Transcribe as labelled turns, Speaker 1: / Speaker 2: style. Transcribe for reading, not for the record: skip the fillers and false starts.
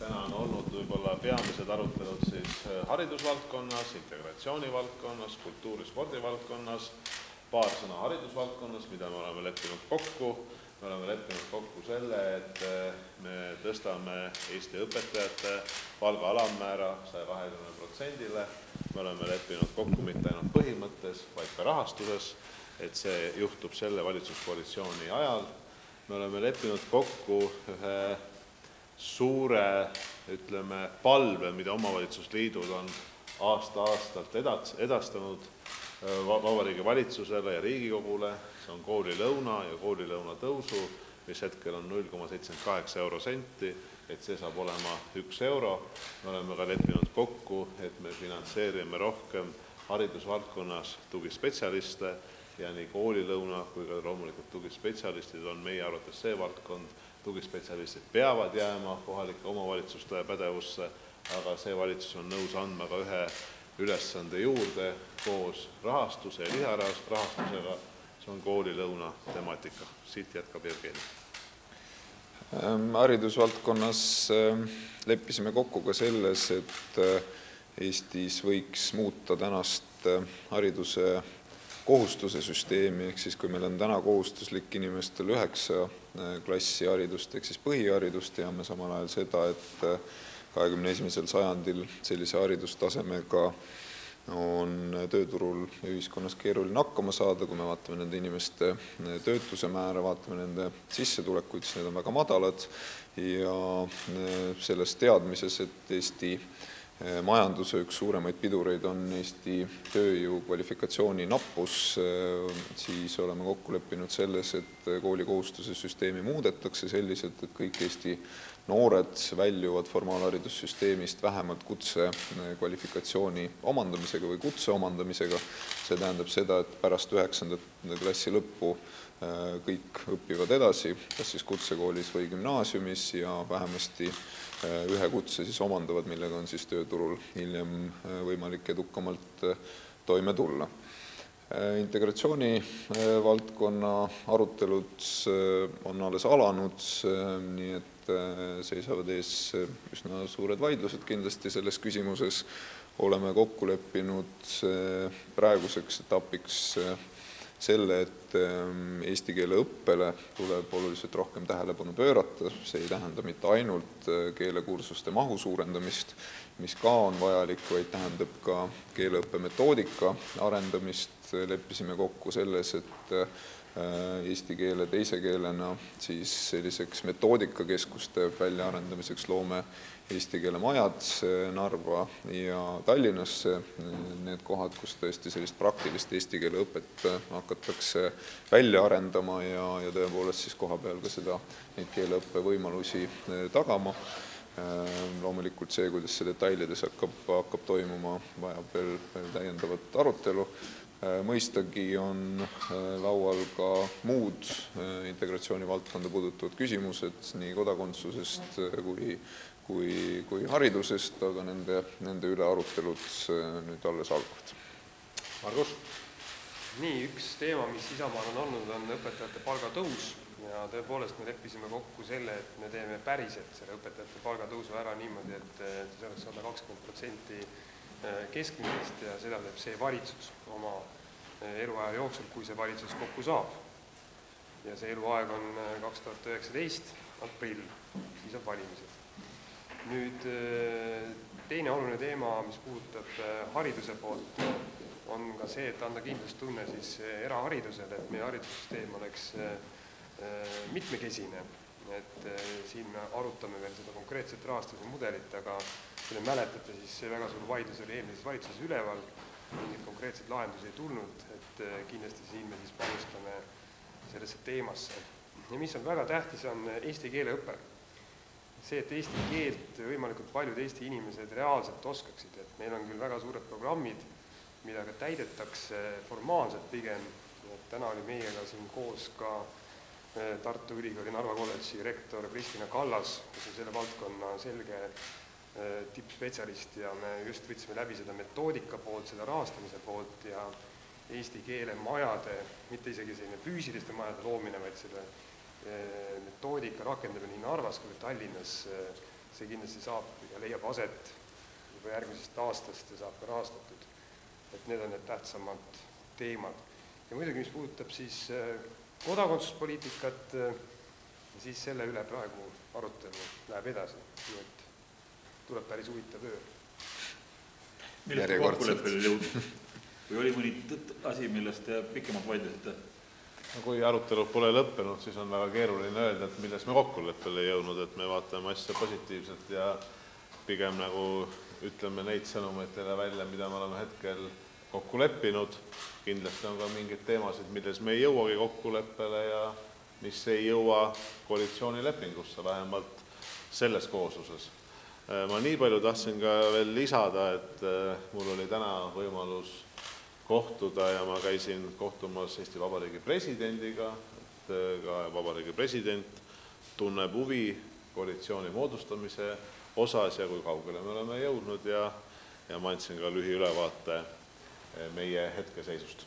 Speaker 1: Täna on olnud võib-olla peamised arutelud siis haridusvaldkonnas, integratsioonivaldkonnas, kultuuri- spordivaldkonnas, paar sõna haridusvaldkonnas, mida me oleme leppinud kokku. Me oleme leppinud kokku selle, et me tõstame Eesti õpetajate palga alammäära 120%-le. Me oleme leppinud kokku mitte ainult põhimõttes, vaid ka rahastuses, et see juhtub selle valitsuskoalitsiooni ajal. Me oleme leppinud kokku ühe suure, ütleme, palve, mida omavalitsusliidud on aasta-aastalt edastanud Vabariigi Valitsusele ja Riigikogule. See on koolilõuna ja koolilõuna tõusu, mis hetkel on 0,78 eurosenti, et see saab olema 1 euro. Me oleme ka leppinud kokku, et me finantseerime rohkem haridusvaldkonnas tugispetsialiste ja nii koolilõuna kui ka loomulikult tugispetsialistid on meie arvates see valdkond. Tugispetsialistid peavad jääma kohalike omavalitsuste pädevusse, aga see valitsus on nõus andma ka ühe ülesande juurde koos rahastuse ja lisarahastusega. See on koolilõuna temaatika. Siit jätkab Jevgeni.
Speaker 2: Haridusvaldkonnas leppisime kokku ka selles, et Eestis võiks muuta tänast hariduse kohustuse süsteemi, ehk siis kui meil on täna kohustuslik inimestel 9 klassi haridust, ehk siis põhiharidust, teame samal ajal seda, et 21. sajandil sellise haridustasemega on tööturul ja ühiskonnas keeruline hakkama saada, kui me vaatame nende inimeste töötuse määra, vaatame nende sissetulekuid, siis need on väga madalad ja selles teadmises, et Eesti majanduse üks suuremaid pidureid on Eesti tööjõu kvalifikatsiooni nappus, siis oleme kokku leppinud selles, et koolikohustuse süsteemi muudetakse selliselt, et kõik Eesti noored väljuvad formaalharidussüsteemist vähemalt kutsekvalifikatsiooni omandamisega või kutse omandamisega. See tähendab seda, et pärast 9. klassi lõppu kõik õpivad edasi, kas siis kutsekoolis või gümnaasiumis ja vähemasti ühe kutse siis omandavad, millega on siis tööturul hiljem võimalik edukamalt toime tulla. Integratsiooni valdkonna arutelud on alles alanud, nii et seisavad ees üsna suured vaidlused kindlasti selles küsimuses. Oleme kokku leppinud praeguseks etapiks selle, et eesti keele õppele tuleb oluliselt rohkem tähelepanu pöörata. See ei tähenda mitte ainult keelekursuste mahu suurendamist, mis ka on vajalik, vaid tähendab ka keeleõppe metoodika arendamist. Leppisime kokku selles, et eesti keele teise keelena siis selliseks metoodikakeskuste väljaarendamiseks loome eesti keele majad Narva ja Tallinnasse, need kohad, kus tõesti sellist praktilist eesti keele õpet hakatakse välja arendama ja tõepoolest siis koha peal ka neid keeleõppe võimalusi tagama. Loomulikult see, kuidas see detailides hakkab toimuma, vajab veel täiendavat arutelu. Mõistagi on laual ka muud integratsiooni valdkonda puudutavad küsimused nii kodakondsusest kui haridusest, aga nende üle arutelud nüüd alles algavad.
Speaker 1: Margus?
Speaker 3: Nii, üks teema, mis Isamaal on olnud, on õpetajate palgatõus ja tõepoolest me leppisime kokku selle, et me teeme päriselt selle õpetajate palgatõusu ära niimoodi, et see oleks 120% keskmisest ja seda teeb see valitsus oma eluaja jooksul, kui see valitsus kokku saab. Ja see eluaeg on 2019 aprill, siis on valimised. Nüüd teine oluline teema, mis puudutab hariduse poolt, on ka see, et anda kindlustunne siis eraharidusele, et meie haridussüsteem oleks mitmekesine. Et siin me arutame veel seda konkreetset rahastuse mudelit, aga selle mäletate, siis see väga suur vaidlus oli eelmises valitsuses üleval, mingid konkreetsed lahendusi ei tulnud, et kindlasti siin me siis panustame sellesse teemasse. Ja mis on väga tähtis, on eesti keele õpe. See, et eesti keelt võimalikult paljud Eesti inimesed reaalselt oskaksid, et meil on küll väga suured programmid, mida ka täidetakse formaalselt pigem. Täna oli meiega siin koos ka Tartu Ülikooli Narva kolledži rektor Kristina Kallas, kes on selle valdkonna selge tippspetsialist ja me just võtsime läbi seda metoodika poolt, seda rahastamise poolt ja eesti keele majade, mitte isegi selline füüsiliste majade loomine, vaid selle metoodika rakendamine nii Narvas kui Tallinnas see kindlasti saab ja leiab aset juba järgmisest aastast ja saab ka rahastatud. Et need on need tähtsamad teemad. Ja muidugi, mis puudutab siis kodakondsuspoliitikat, siis selle üle praegu arutelu läheb edasi. Nii et tuleb päris huvitav öö.
Speaker 4: Millest kokkuleppele jõudnud? Või oli mõni asi, millest te pikemalt vaidlesite?
Speaker 1: Kui arutelud pole lõppenud, siis on väga keeruline öelda, et milles me kokkuleppele jõudnud, et me vaatame asja positiivselt ja pigem nagu ütleme neid sõnumeid välja, mida me oleme hetkel kokku leppinud. Kindlasti on ka mingid teemasid, milles me ei jõuagi kokkuleppele ja mis ei jõua koalitsioonilepingusse, vähemalt selles koosluses. Ma nii palju tahtsin ka veel lisada, et mul oli täna võimalus kohtuda ja ma käisin kohtumas Eesti Vabariigi presidendiga, et ka Vabariigi president tunneb huvi koalitsiooni moodustamise osas ja kui kaugele me oleme jõudnud ja ma andsin ka lühiülevaate meie hetkeseisust.